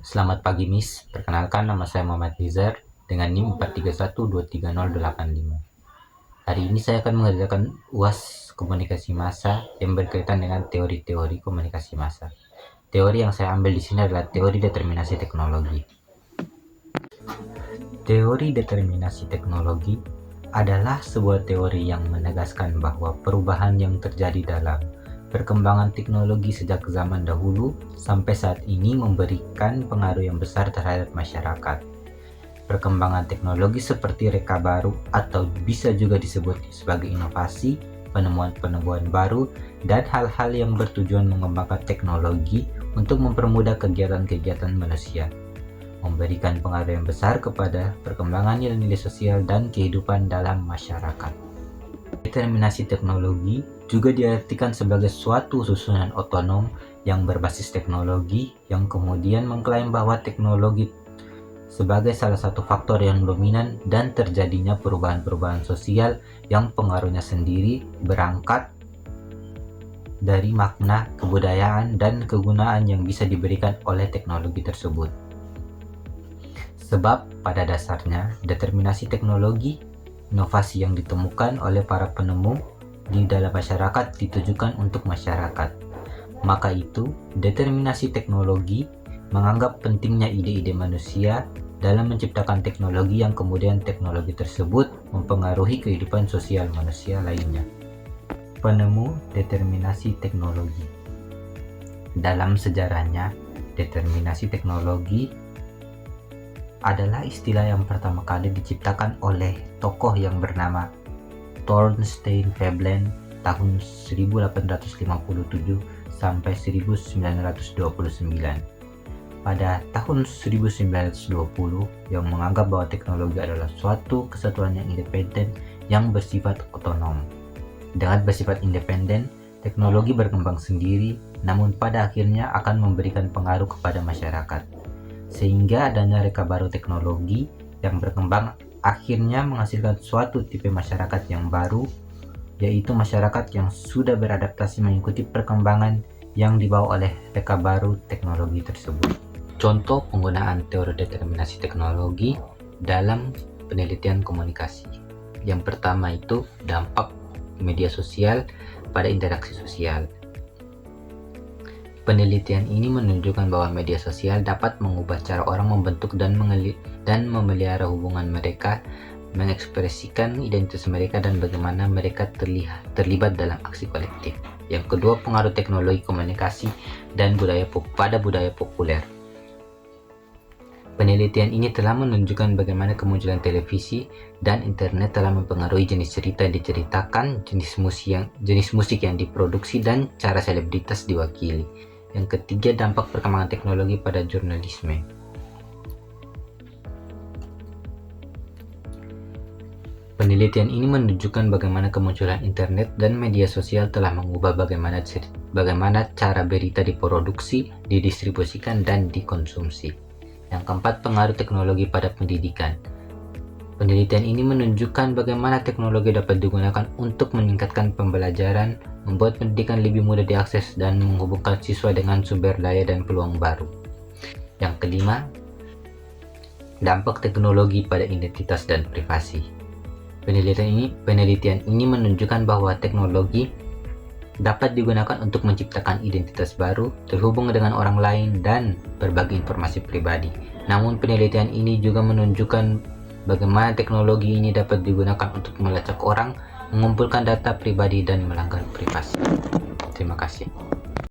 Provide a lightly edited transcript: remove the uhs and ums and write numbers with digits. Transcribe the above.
Selamat pagi Miss, perkenalkan nama saya Muhammad Nizar dengan NIM 431230085. Hari ini saya akan mengerjakan UAS komunikasi massa yang berkaitan dengan teori-teori komunikasi massa. Teori yang saya ambil di sini adalah teori determinasi teknologi. Teori determinasi teknologi adalah sebuah teori yang menegaskan bahwa perubahan yang terjadi dalam perkembangan teknologi sejak zaman dahulu sampai saat ini memberikan pengaruh yang besar terhadap masyarakat. Perkembangan teknologi seperti reka baru atau bisa juga disebut sebagai inovasi, penemuan-penemuan baru, dan hal-hal yang bertujuan mengembangkan teknologi untuk mempermudah kegiatan-kegiatan manusia, memberikan pengaruh yang besar kepada perkembangan nilai-nilai sosial dan kehidupan dalam masyarakat. Determinasi teknologi juga diartikan sebagai suatu susunan otonom yang berbasis teknologi yang kemudian mengklaim bahwa teknologi sebagai salah satu faktor yang dominan dan terjadinya perubahan-perubahan sosial yang pengaruhnya sendiri berangkat dari makna, kebudayaan, dan kegunaan yang bisa diberikan oleh teknologi tersebut. Sebab pada dasarnya determinasi teknologi, inovasi yang ditemukan oleh para penemu di dalam masyarakat ditujukan untuk masyarakat. Maka itu, determinasi teknologi menganggap pentingnya ide-ide manusia dalam menciptakan teknologi yang kemudian teknologi tersebut mempengaruhi kehidupan sosial manusia lainnya. Penemu determinasi teknologi. Dalam sejarahnya, determinasi teknologi adalah istilah yang pertama kali diciptakan oleh tokoh yang bernama Thorstein Veblen tahun 1857 sampai 1929. Pada tahun 1920 yang menganggap bahwa teknologi adalah suatu kesatuan yang independen yang bersifat otonom. Dengan bersifat independen, teknologi berkembang sendiri, namun pada akhirnya akan memberikan pengaruh kepada masyarakat. Sehingga adanya reka baru teknologi yang berkembang akhirnya menghasilkan suatu tipe masyarakat yang baru, yaitu masyarakat yang sudah beradaptasi mengikuti perkembangan yang dibawa oleh reka baru teknologi tersebut. Contoh penggunaan teori determinasi teknologi dalam penelitian komunikasi. Yang pertama itu dampak media sosial pada interaksi sosial. Penelitian ini menunjukkan bahwa media sosial dapat mengubah cara orang membentuk dan memelihara hubungan mereka, mengekspresikan identitas mereka, dan bagaimana mereka terlibat dalam aksi kolektif. Yang kedua, pengaruh teknologi komunikasi dan budaya populer. Penelitian ini telah menunjukkan bagaimana kemunculan televisi dan internet telah mempengaruhi jenis cerita yang diceritakan, jenis musik yang diproduksi, dan cara selebritas diwakili. Yang ketiga, dampak perkembangan teknologi pada jurnalisme. Penelitian ini menunjukkan bagaimana kemunculan internet dan media sosial telah mengubah bagaimana cara berita diproduksi, didistribusikan, dan dikonsumsi. Yang keempat, pengaruh teknologi pada pendidikan. Penelitian ini menunjukkan bagaimana teknologi dapat digunakan untuk meningkatkan pembelajaran, membuat pendidikan lebih mudah diakses, dan menghubungkan siswa dengan sumber daya dan peluang baru. Yang kelima, dampak teknologi pada identitas dan privasi. Penelitian ini menunjukkan bahwa teknologi dapat digunakan untuk menciptakan identitas baru, terhubung dengan orang lain, dan berbagi informasi pribadi. Namun penelitian ini juga menunjukkan bagaimana teknologi ini dapat digunakan untuk melacak orang, mengumpulkan data pribadi, dan melanggar privasi. Terima kasih.